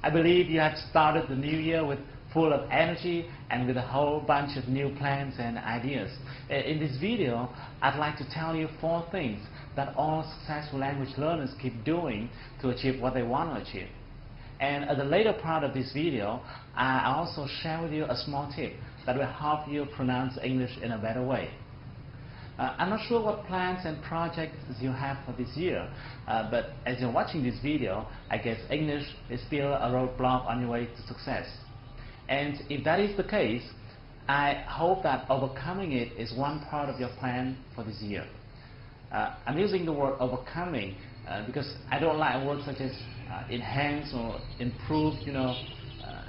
I believe you have started the new year with full of energy and with a whole bunch of new plans and ideas. In this video, I'd like to tell you 4 things that all successful language learners keep doing to achieve what they want to achieve. And at the later part of this video, I also share with you a small tip that will help you pronounce English in a better way. I'm not sure what plans and projects you have for this year, but as you're watching this video, I guess English is still a roadblock on your way to success. And if that is the case, I hope that overcoming it is one part of your plan for this year. I'm using the word overcoming because I don't like words such as enhance or improve.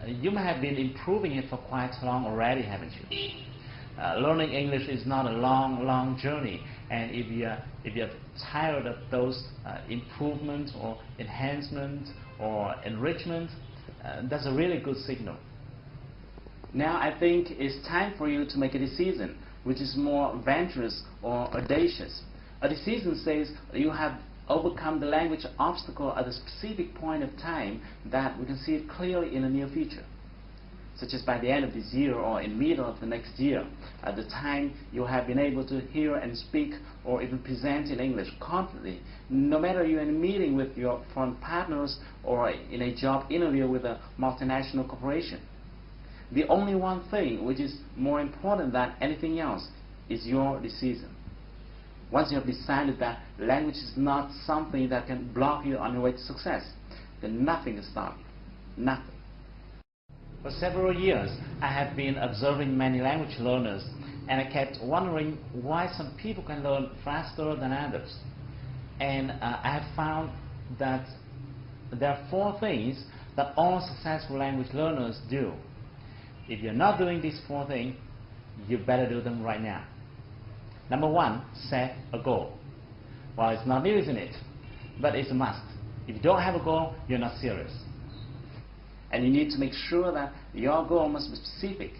You may have been improving it for quite long already, haven't you? Learning English is not a long journey, and if you're tired of those improvements or enhancements or enrichment, that's a really good signal. Now I think it's time for you to make a decision which is more venturous or audacious. A decision says you have overcome the language obstacle at a specific point of time that we can see it clearly in the near future, such as by the end of this year or in the middle of the next year, at the time you have been able to hear and speak or even present in English confidently, no matter you're in a meeting with your foreign partners or in a job interview with a multinational corporation. The only one thing which is more important than anything else is your decision. Once you have decided that language is not something that can block you on your way to success, then nothing can stop you. Nothing. For several years, I have been observing many language learners, and I kept wondering why some people can learn faster than others. And I have found that there are 4 things that all successful language learners do. If you're not doing these 4 things, you better do them right now. Number 1, set a goal. Well, it's not new, isn't it? But it's a must. If you don't have a goal, you're not serious. And you need to make sure that your goal must be specific.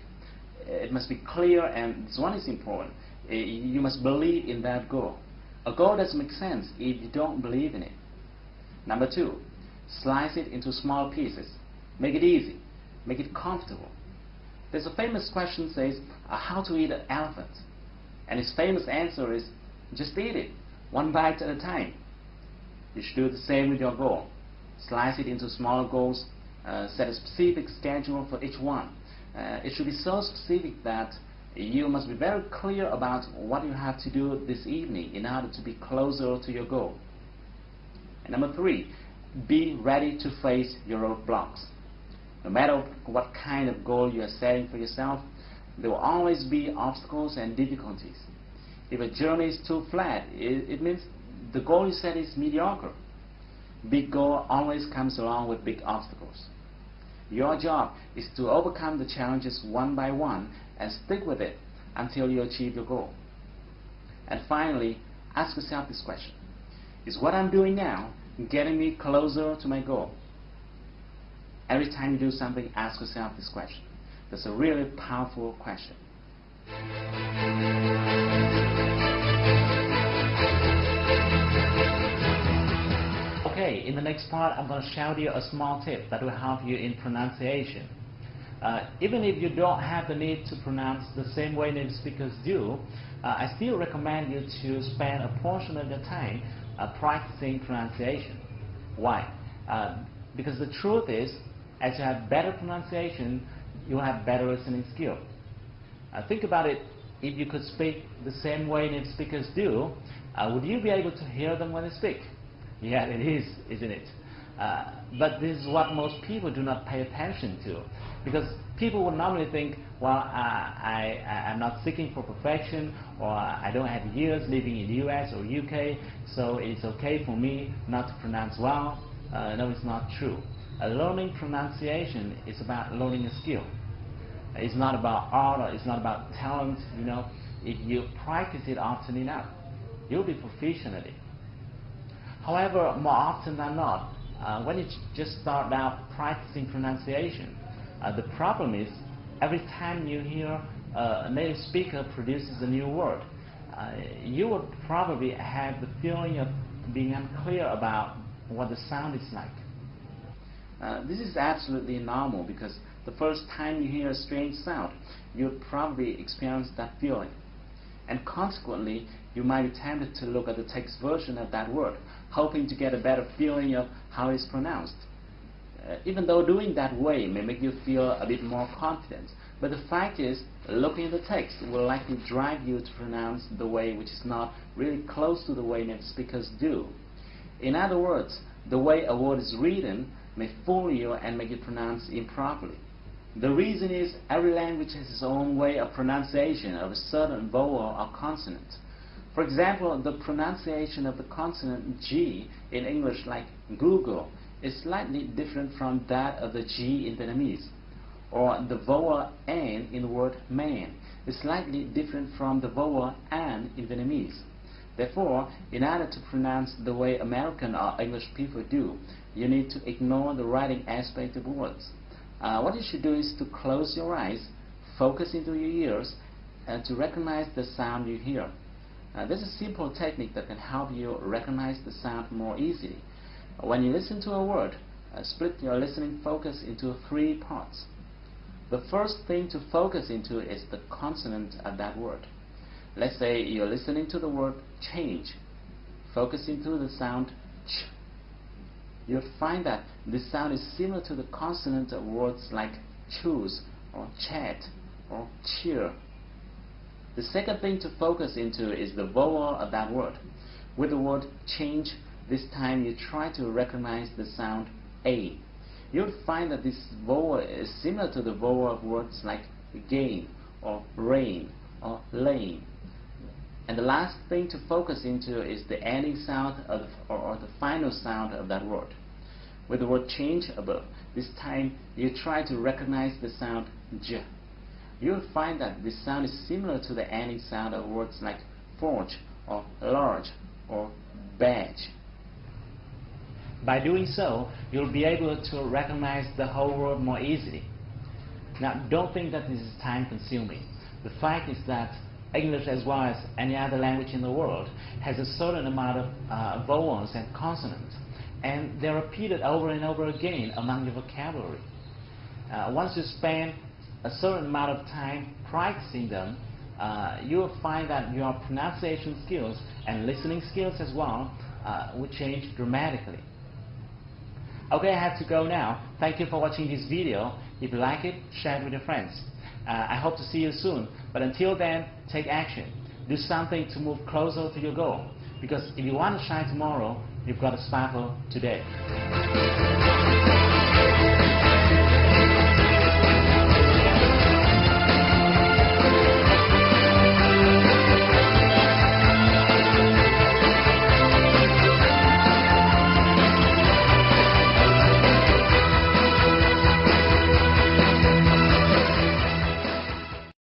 It must be clear, and this one is important. You must believe in that goal. A goal doesn't make sense if you don't believe in it. Number 2, slice it into small pieces. Make it easy. Make it comfortable. There's a famous question that says, how to eat an elephant? And his famous answer is, just eat it, one bite at a time. You should do the same with your goal. Slice it into smaller goals. Set a specific schedule for each one. It should be so specific that you must be very clear about what you have to do this evening in order to be closer to your goal. And number 3, be ready to face your roadblocks. No matter what kind of goal you are setting for yourself, there will always be obstacles and difficulties. If a journey is too flat, it means the goal you set is mediocre. Big goal always comes along with big obstacles. Your job is to overcome the challenges one by one and stick with it until you achieve your goal. And finally, ask yourself this question: is what I'm doing now getting me closer to my goal? Every time you do something, ask yourself this question. That's a really powerful question. Okay, in the next part, I'm going to share with you a small tip that will help you in pronunciation. Even if you don't have the need to pronounce the same way native speakers do, I still recommend you to spend a portion of your time practicing pronunciation. Why? Because the truth is, as you have better pronunciation, you have better listening skill. Think about it. If you could speak the same way native speakers do, would you be able to hear them when they speak? Yeah, it is, isn't it? But this is what most people do not pay attention to, because people would normally think, well, I'm not seeking for perfection, or I don't have years living in the US or UK, so it's okay for me not to pronounce well. No, it's not true. Learning pronunciation is about learning a skill. It's not about art, or it's not about talent. If you practice it often enough, you'll be proficient at it. However, more often than not, when you just start out practicing pronunciation, the problem is every time you hear a native speaker produces a new word, you would probably have the feeling of being unclear about what the sound is like. This is absolutely normal because the first time you hear a strange sound, you'll probably experience that feeling. And consequently, you might be tempted to look at the text version of that word, hoping to get a better feeling of how it's pronounced. Even though doing that way may make you feel a bit more confident, but the fact is, looking at the text will likely drive you to pronounce the way which is not really close to the way native speakers do. In other words, the way a word is written may fool you and make it pronounced improperly. The reason is every language has its own way of pronunciation of a certain vowel or consonant. For example, the pronunciation of the consonant G in English, like Google, is slightly different from that of the G in Vietnamese. Or the vowel N in the word man is slightly different from the vowel An in Vietnamese. Therefore, in order to pronounce the way American or English people do, you need to ignore the writing aspect of words. What you should do is to close your eyes, focus into your ears, and to recognize the sound you hear. There's a simple technique that can help you recognize the sound more easily. When you listen to a word, split your listening focus into 3 parts. The first thing to focus into is the consonant of that word. Let's say you're listening to the word change. Focus into the sound ch. You'll find that this sound is similar to the consonant of words like choose or chat or cheer. The second thing to focus into is the vowel of that word. With the word change, this time you try to recognize the sound A. You'll find that this vowel is similar to the vowel of words like gain or rain or lane. And the last thing to focus into is the ending sound of or the final sound of that word. With the word change above, this time you try to recognize the sound J. You'll find that this sound is similar to the ending sound of words like forge or large or badge. By doing so, you'll be able to recognize the whole word more easily. Now, don't think that this is time-consuming. The fact is that English, as well as any other language in the world, has a certain amount of vowels and consonants, and they're repeated over and over again among your vocabulary. Once you spend a certain amount of time practicing them, you will find that your pronunciation skills and listening skills as well will change dramatically. Okay, I have to go now. Thank you for watching this video. If you like it, share it with your friends. I hope to see you soon, but until then, take action. Do something to move closer to your goal, because if you want to shine tomorrow, you've got to sparkle today.